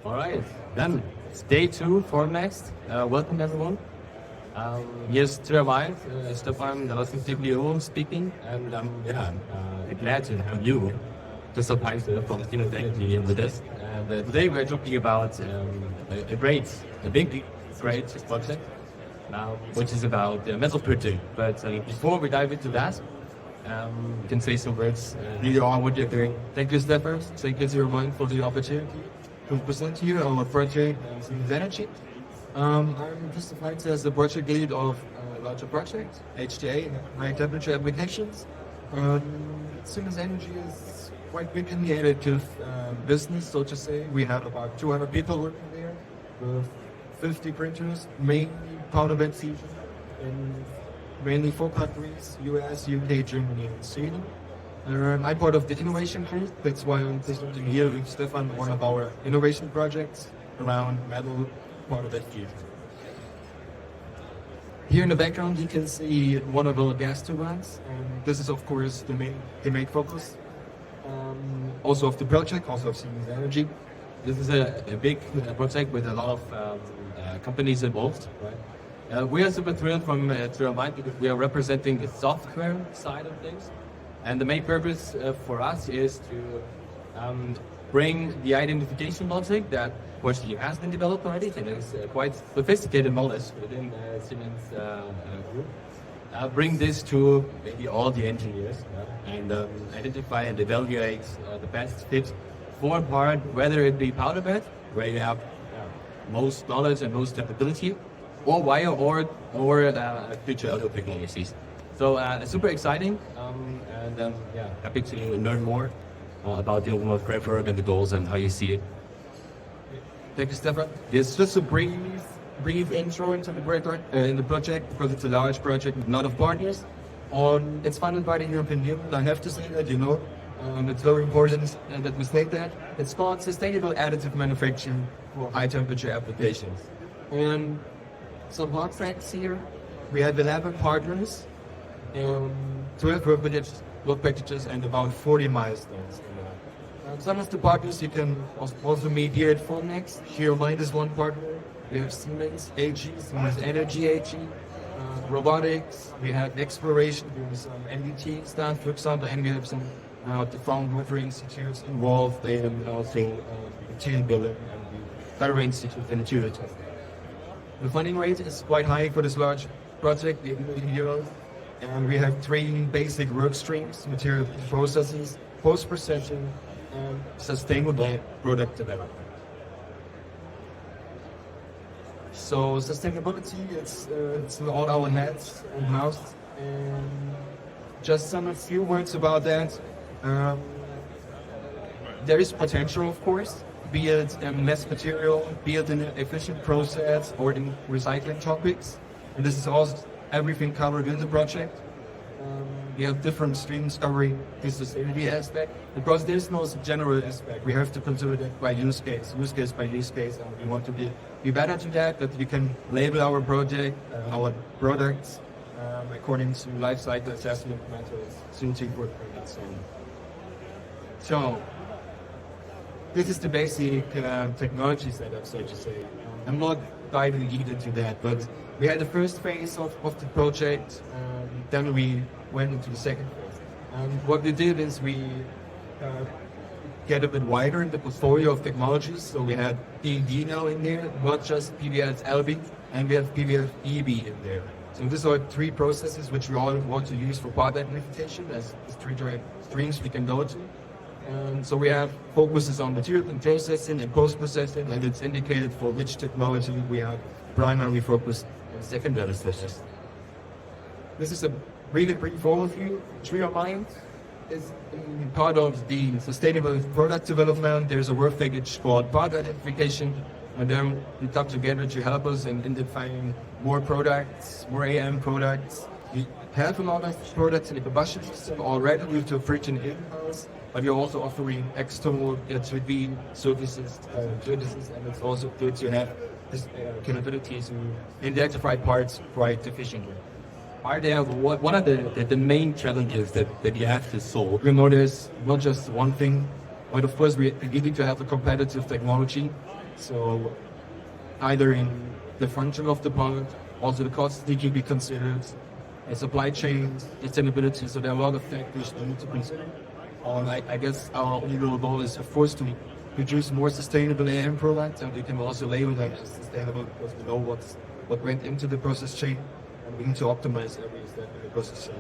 All right, then it's day 2 Formnext. Welcome everyone. Here's 3YOURMIND, Stefan, the CPO speaking, and I'm glad to have you, Christoph Heinze from Siemens Energy with us. And today we're talking about a big project, which is about metal printing. But before we dive into that, you can say some words on what you're doing. Thank you, Stefan. Thank you, 3YOURMIND, for the opportunity to present to you our project, Siemens Energy. I'm Christoph Heinze as the project lead of a larger project, HTA, high temperature applications. Siemens Energy is quite big in the additive business, so to say. We have about 200 people working there, with 50 printers, mainly powder bed fusion, in mainly 4 countries: US, UK, Germany, and Sweden. I'm part of the innovation group. That's why I'm presenting here with Stefan one of our innovation projects around metal powder bed fusion. Here in the background, you can see one of our gas turbines. This is, of course, the main focus. Also of the project, also of Siemens Energy. This is a big project with a lot of companies involved. Right? We are super thrilled from 3YOURMIND because we are representing the software side of things. And the main purpose for us is to bring the identification logic that actually has been developed already, and is quite sophisticated knowledge within the Siemens group. Bring this to maybe all the engineers and identify and evaluate the best fit for a part, whether it be powder bed, where you have most knowledge and most capability, or wire or future other technologies. So super exciting, and happy to learn more about the overall framework and the goals and how you see it. Thank you, Stefan. It's just a brief intro into the project, because it's a large project with a lot of partners. It's funded by the European Union. I have to say that, it's very important that we state that. It's called Sustainable Additive Manufacturing for High Temperature Applications. And some hard facts here. We have 11 partners, 12 work packages, and about 40 milestones. Some of the partners you can also meet here at Formnext. 3YOURMIND is one partner. We have Siemens AG, Siemens Energy AG, robotics. We have exploration, doing some NDT stuff, for example, and we have some the Fraunhofer institutes involved, and also material building and the Battery Institute and material testing. The funding rate is quite high for this large project, €8 million, and we have 3 basic work streams: material processes, post-processing, and sustainable product development. So sustainability, it's on our heads and mouths. And just a few words about that. There is potential, of course, be it in less material, be it in an efficient process, or in recycling topics. And this is also everything covered in the project. We have different streams covering the sustainability aspect, because there's no general aspect. We have to consider that by use case by use case, and we want to be better to that we can label our project, our products, according to life cycle assessment methods, suiting for products. So this is the basic technology setup, so to say. I'm not diving deep into that, but we had the first phase of the project, then we went into the second phase. And what we did is we get a bit wider in the portfolio of technologies. So we had PED now in there, not just PBS-LB, and we have PBS-EB in there. So these are 3 processes which we all want to use for part identification as 3 streams we can go to. And so we have focuses on material and processing and post-processing, and it's indicated for which technology we have primarily focused on secondary processes. This is a really brief overview. 3YOURMIND is part of the sustainable product development. There's a work package called part identification, and then we come together to help us in identifying more products, more AM products. We have a lot of products in the combustion system already with the friction in-house, but we're also offering external 3D services, and it's also good to have this capability to identify parts quite efficiently. Are there one of the main challenges that you have to solve? There's not just one thing, but of course we need to have a competitive technology So either in the function of the part, also the costs need to be considered, supply chain, sustainability. So there are a lot of factors that need to consider. I guess our overall goal is, of course, to produce more sustainable AM products, and we can also label them as sustainable because we know what went into the process chain, and we need to optimize every step in the process chain.